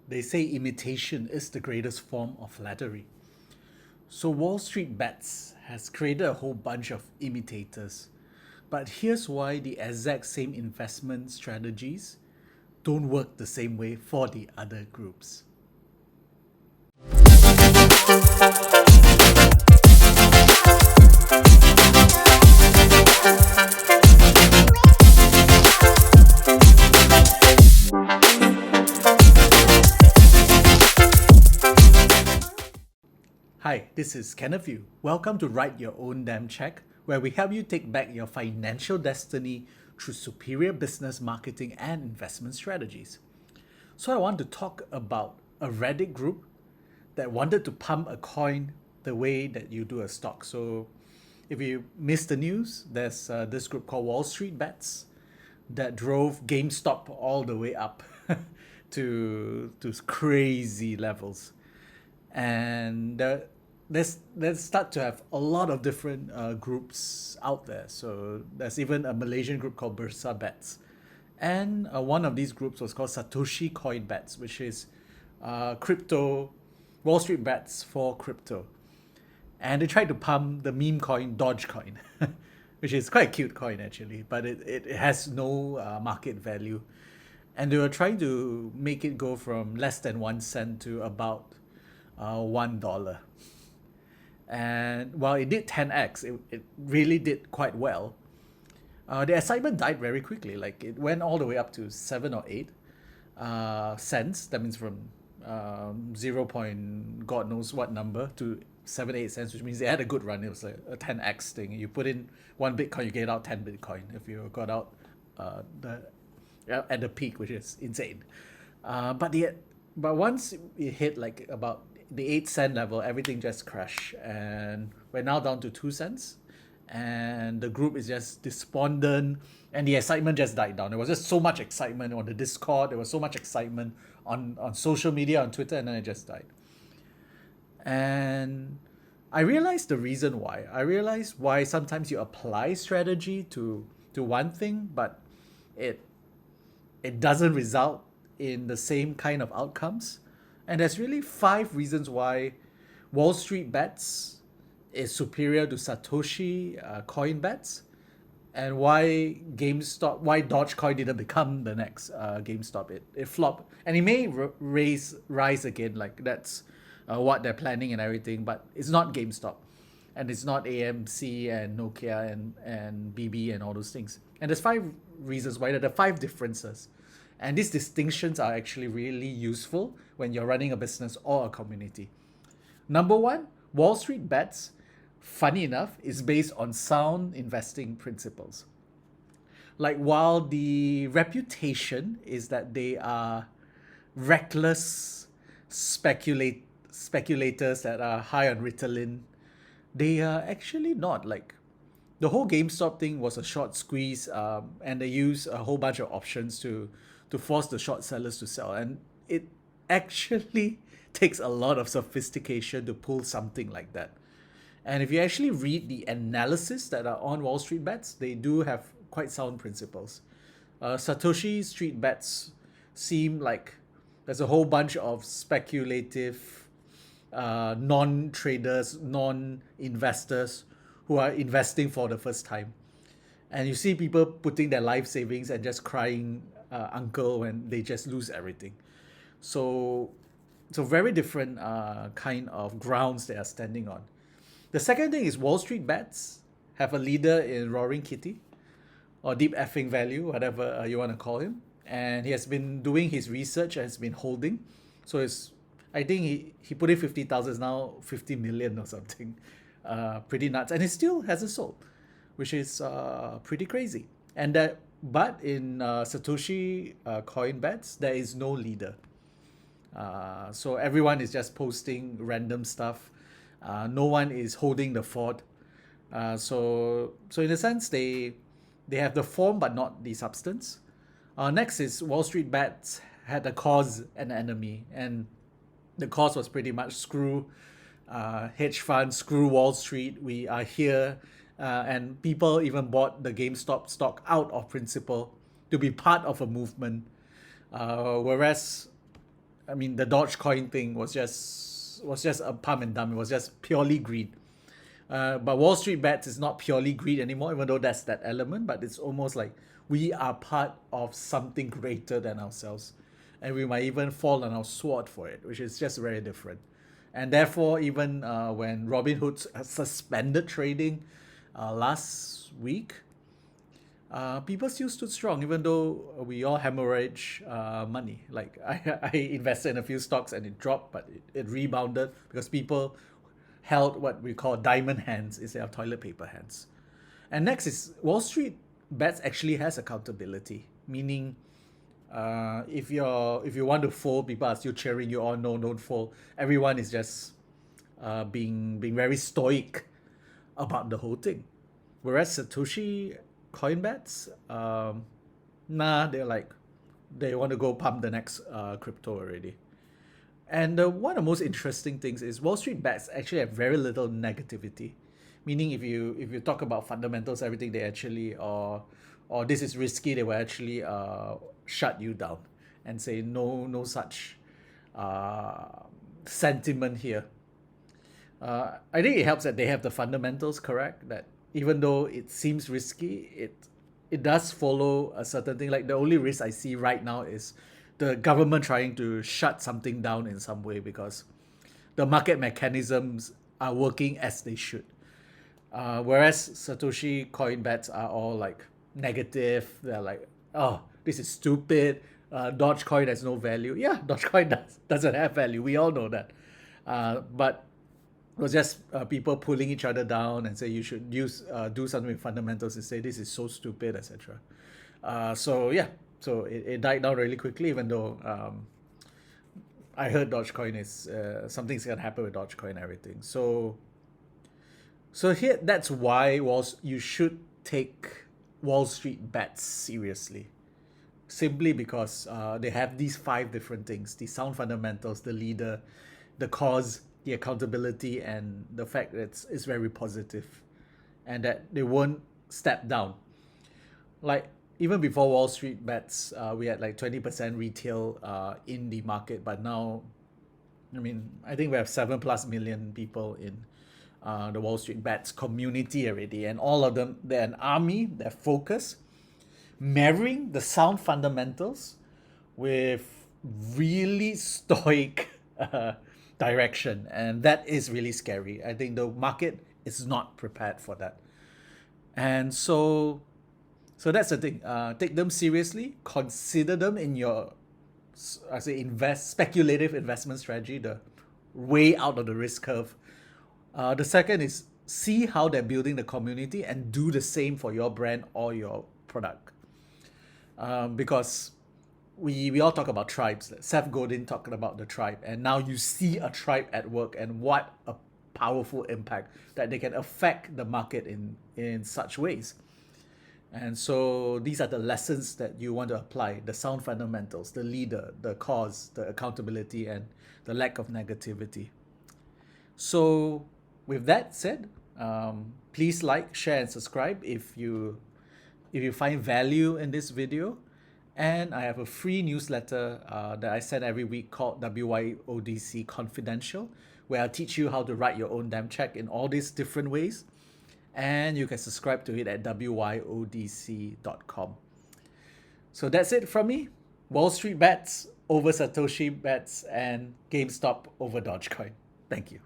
They say imitation is the greatest form of flattery. So Wallstreetbets has created a whole bunch of imitators. But here's why the exact same investment strategies don't work the same way for the other groups. Hi, this is Ken of You. Welcome to Write Your Own Damn Check, where we help you take back your financial destiny through superior business marketing and investment strategies. So I want to talk about a Reddit group that wanted to pump a coin the way that you do a stock. So if you missed the news, there's this group called Wallstreetbets that drove GameStop all the way up to crazy levels. And there's start to have a lot of different groups out there. So there's even a Malaysian group called Bursabets, and one of these groups was called Satoshicoinbets, which is crypto Wall Street bets for crypto. And they tried to pump the meme coin Dogecoin, which is quite a cute coin actually, but it has no market value. And they were trying to make it go from less than 1 cent to about $1. And while it did 10x, it really did quite well. The excitement died very quickly. Like it went all the way up to 7 or 8 cents. That means from 0 point God knows what number to 7 8 cents, which means they had a good run. It was like a 10x thing. You put in 1 Bitcoin, you get out 10 Bitcoin if you got out at the peak, which is insane. But once it hit like about the 8 cent level, everything just crashed, and we're now down to 2 cents. And the group is just despondent, and the excitement just died down. There was just so much excitement on the Discord. There was so much excitement on social media, on Twitter, and then it just died. And I realized the reason why. I realized why sometimes you apply strategy to one thing, but it it doesn't result in the same kind of outcomes. And there's really 5 reasons why Wallstreetbets is superior to Satoshi coin bets, and why Dogecoin didn't become the next GameStop. It flopped, and it may rise again. Like that's what they're planning and everything, but it's not GameStop, and it's not AMC and Nokia and BB and all those things. And there's 5 reasons why. There are 5 differences. And these distinctions are actually really useful when you're running a business or a community. Number one, Wallstreetbets, funny enough, is based on sound investing principles. Like while the reputation is that they are reckless speculators that are high on Ritalin, they are actually not. Like the whole GameStop thing was a short squeeze, and they use a whole bunch of options to force the short sellers to sell. And it actually takes a lot of sophistication to pull something like that. And if you actually read the analysis that are on Wallstreetbets, they do have quite sound principles. Satoshi Street Bets seem like there's a whole bunch of speculative non-traders, non-investors who are investing for the first time. And you see people putting their life savings and just crying uncle when they just lose everything. So, so very different kind of grounds they are standing on. The second thing is Wallstreetbets have a leader in Roaring Kitty, or Deep Effing Value, whatever you want to call him. And he has been doing his research and has been holding. So I think he put in 50,000, it's now 50 million or something. Pretty nuts. And it still hasn't sold, which is pretty crazy. But in Satoshi coin bets, there is no leader. So everyone is just posting random stuff. No one is holding the fort. So in a sense, they have the form but not the substance. Next is Wallstreetbets had a cause and enemy, and the cause was pretty much screw hedge funds, screw Wall Street. We are here, and people even bought the GameStop stock out of principle to be part of a movement. Whereas I mean, the Dogecoin thing was just a pump and dump. It was just purely greed. But Wall Street Bets is not purely greed anymore, even though that's that element. But it's almost like we are part of something greater than ourselves, and we might even fall on our sword for it, which is just very different. And therefore, even when Robinhood suspended trading last week, people still stood strong, even though we all hemorrhage money. Like I invested in a few stocks and it dropped, but it rebounded because people held what we call diamond hands instead of toilet paper hands. And next is Wall Street Bets actually has accountability, meaning if you want to fold, people are still cheering you on. No, don't fold. Everyone is just being very stoic about the whole thing. Whereas Satoshicoinbets, nah, they want to go pump the next crypto already. And one of the most interesting things is Wall Street Bets actually have very little negativity, meaning if you talk about fundamentals, everything, they actually or this is risky, they will actually shut you down and say no such sentiment here. I think it helps that they have the fundamentals correct, that even though it seems risky, it does follow a certain thing. Like the only risk I see right now is the government trying to shut something down in some way, because the market mechanisms are working as they should. Whereas Satoshi coin bets are all like negative. They're like, oh, this is stupid. Dogecoin has no value. Yeah, Dogecoin doesn't have value. We all know that. But it was just people pulling each other down and say you should do something with fundamentals and say this is so stupid, etc. So yeah, so it died down really quickly, even though I heard Dogecoin is something's gonna happen with Dogecoin and everything. So here, that's why you should take Wall Street Bets seriously. Simply because they have these 5 different things: the sound fundamentals, the leader, the cause, the accountability, and the fact that it's very positive, and that they won't step down. Like even before Wall Street Bets, we had like 20% retail in the market, but now, I mean, I think we have 7+ million people in the Wall Street Bets community already, and all of them, they're an army. They're focused, marrying the sound fundamentals with really stoic direction, and that is really scary. I think the market is not prepared for that, and so that's the thing. Take them seriously. Consider them in your, I say, speculative investment strategy, the way out of the risk curve. The second is see how they're building the community and do the same for your brand or your product. Because we all talk about tribes. Seth Godin talking about the tribe, and now you see a tribe at work, and what a powerful impact that they can affect the market in such ways. And so these are the lessons that you want to apply: the sound fundamentals, the leader, the cause, the accountability, and the lack of negativity. So with that said, please like, share, and subscribe if you find value in this video. And I have a free newsletter that I send every week called WYODC Confidential, where I'll teach you how to write your own damn check in all these different ways. And you can subscribe to it at WYODC.com. So that's it from me. Wall Street Bets over Satoshi Bets, and GameStop over Dogecoin. Thank you.